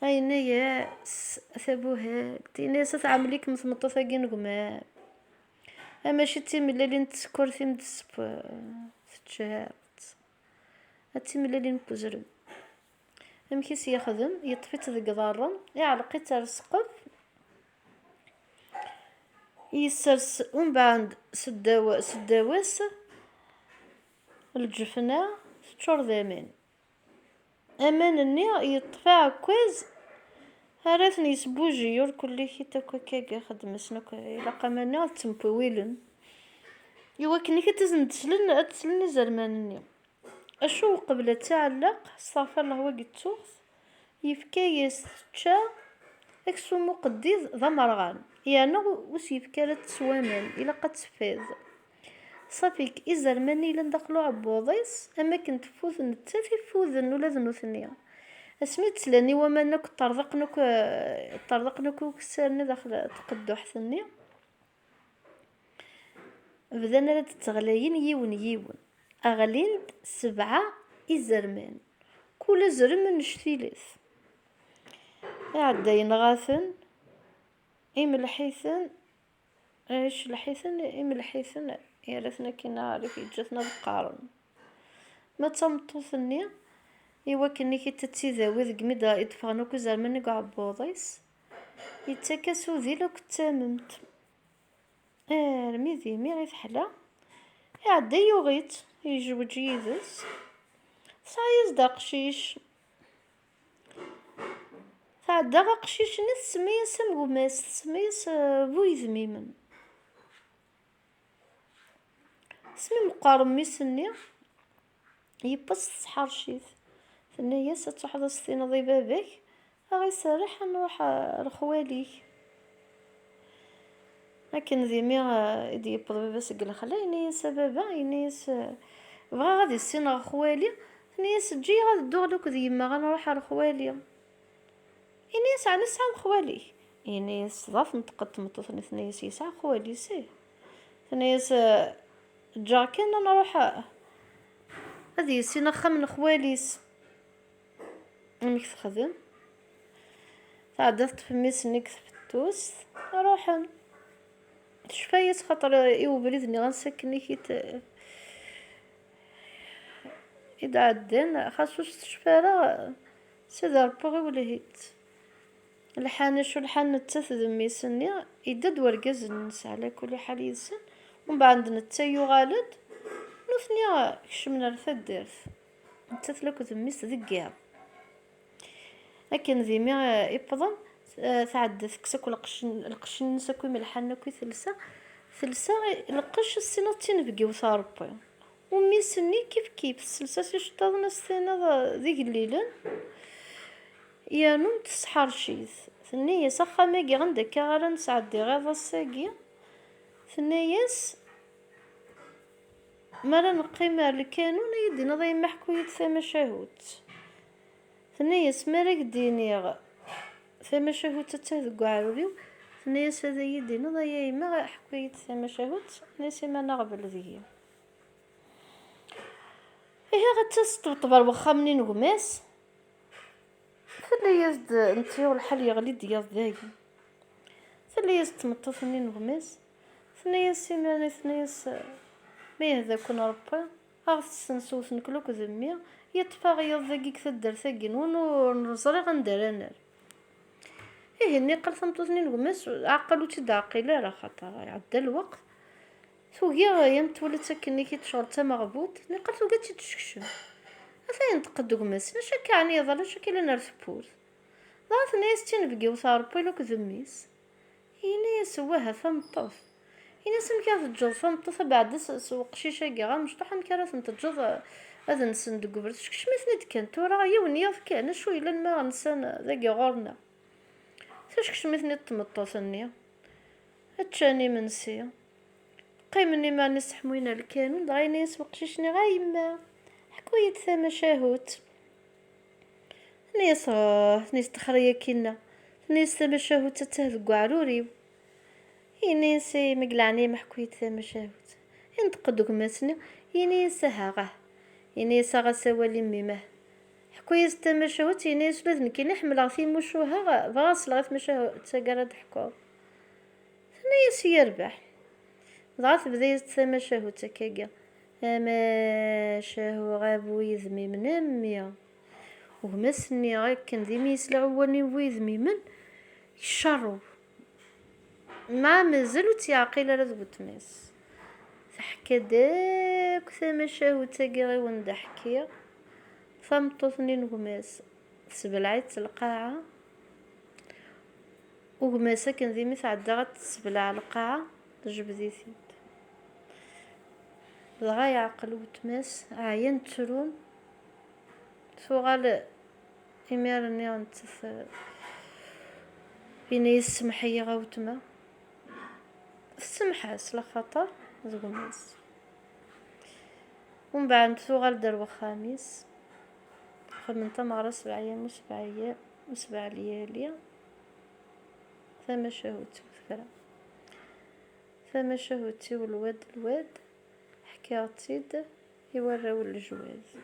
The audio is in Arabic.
هاينايا ثابوها تيناس تعمليك مثمطة نقمة. اما شي تيملالين تسكر تيمدس تشهرت تيملالين بوزرم. امكيس يخدم يطفيت ذيك ضارن يعلقيت السقف يسرس ومن بعد سداواس الجفنة تشور ذامين امان الني يطفى كويز هارثني يسبوجي يور كل شي تاكو كاكا خدم سنوك الى قامنا تمبويلن يوا كني كتزن تسلن زرمانني اشو قبل تعلق صافر الله وقتوخ يفكايس تشا اكسو مقديز ذا مرغان يعني وش يفكا تسوامان الى قد تفاز صافيك إزرماني إلا ندخلو عبوضيس اما كنت فوز نتاتي فوزن ولا ذنو ثنيا اسميت لاني وما نك طرقنك وكسرنا داخل تقدح ثني بدنا لا تتغلاين يون اغلين 7 إزرمان كل زرم نشتيلث عدا ينغاثن إملحيثن ايش الحيثن إملحيثن يارثنا كي نعرف يجاتنا القارن ما تمطوثني إوا كني كي تتيذاوي ذك مدا يدفغنو كزرمان كاع بوضيس يتكاسو ذي لو كتاممت رمي ذي مي غير حلا يعدا يوغيت يجوج يدس صايز دا قشيش تعدا غا قشيش نس سميس مغماس سميس بويذميمن سمي مقارن ميسني يبص صحار شيث ثنيا ستحضر ستين ضي بابك غي سرح نروح لخواليك لكن ذي مي يدي يبض بس قال خلا يني سبابا يني بغا غادي السين خوالي ثنيا تجي غادي دوغلوك ذي ما غنروح لخوالي إنيس على نسعى خوالي إنيس ضاف نتقط مطوثني ثنيس يسعى خوالي سيه ثنيس جاكين أنا نروح هذه سينا خمن خواليس أميك تخدم تعدت في ميسني كثفتوس أروح شفايت خاطر إيو بريدني غنسكني كيت إذا عدين خاصوش شفارة سيدا ربوغي ولا هيت الحانة شو الحانة تثذ ميسني يدد ورقز الناس على كل حال يسن ومن بعد نتايو غالد نثنيا كشمنا الثدرث نتثلك ذميس ذقيا لكن ذي مي يبضن تعدث كساكو القشن نساكو ملحنا كوي ثلثة القش السنة تنفقي وثاربي وميسني كيف السلسة يشتغلنا السنة ذي الليلة يا نوم تسحر شيث ثنيا سخا ماقي عندك غالا نسعدي غاضا الساقي ثنياس مرة نقيم الكانون يدينا ضي محكو يتثام شاهوت ثنياس مرة قديني ثام شاهوت تتهذ قعروريو ثنياس هذا يدينا ضي ما حكو يتثام شاهوت ناسي ما نغبل ذي هي غتستطبر وخا منين غماس ثنياس نتيو الحال يغلي ديال ذاك ثنياس تمطثني نغماس ثنياس سيماني ثنياس مي هذا كون ربي غاس نسوس نكلوك ذمي يطفى غيض ذاكيك تدر ثاقين ونرزري غندير انا ايه ني قال ثمطوثني نغماس عقل وتي عاقله راه خاطر عدى الوقت ثوقيا يم تولي تسكني كي تشرط مغبوط ني قال ثوقيا تشكشم اثين تقد غماس نشك يعني يظل شكل نرث بوز ضاف ناس تنبقي وصار بيلوك ذميس هنا سواها ثمطوث هنا سمكات الجوز ثمطوث بعد سوق شيشة كاع مشطوحة مكرات نتجوز هذا نسن دقبرت شكش مثني كان تورا يوني كان شوي لان ما نسان ذاك غورنا كش مثني تمطوثني هاتشاني منسي قيمني ما نسحموين الكانون دغيني يسوق شيشني غايما حكوية ثما شاهوت نيس تخريا كينا نيس ثما شاهوت تتهذ قعروري ينيسي مقلعني محكوية ثما شاهوت ينتقدوك مسني ينيس هاغه ينيس غا سوالي ميمه حكويز تمشهوت يناس لازم كي نحمل في مشوها فاصل غير مشاو تقرا ضحكوا ناس يربح ضعف بداية تمشهو تكاكا اما شهو غابو يزمي من اميا ومسني غير كان ذي يسلعوني ويزمي من يشرو ما مازالو تيعقيل على ذبوت ماس تحكى داك تمشهو تاقي وندحكي فمطوثني نغماس سبلعت القاعة وغماسة كان ذي عدى غتسبلع القاعة تجبدي ثيد دغا يعقل وتماس عيان ترون ثوغال إميرني غنتف بيني السمحية غاوتما السمحاس لخطر زغماس ومن بعد ثوغال درب خامس من تمارا 7 أيام و7 ليالي ثما شهوتي وذكرى ثما شهوتي والواد حكاوتيد يوراو الجواز.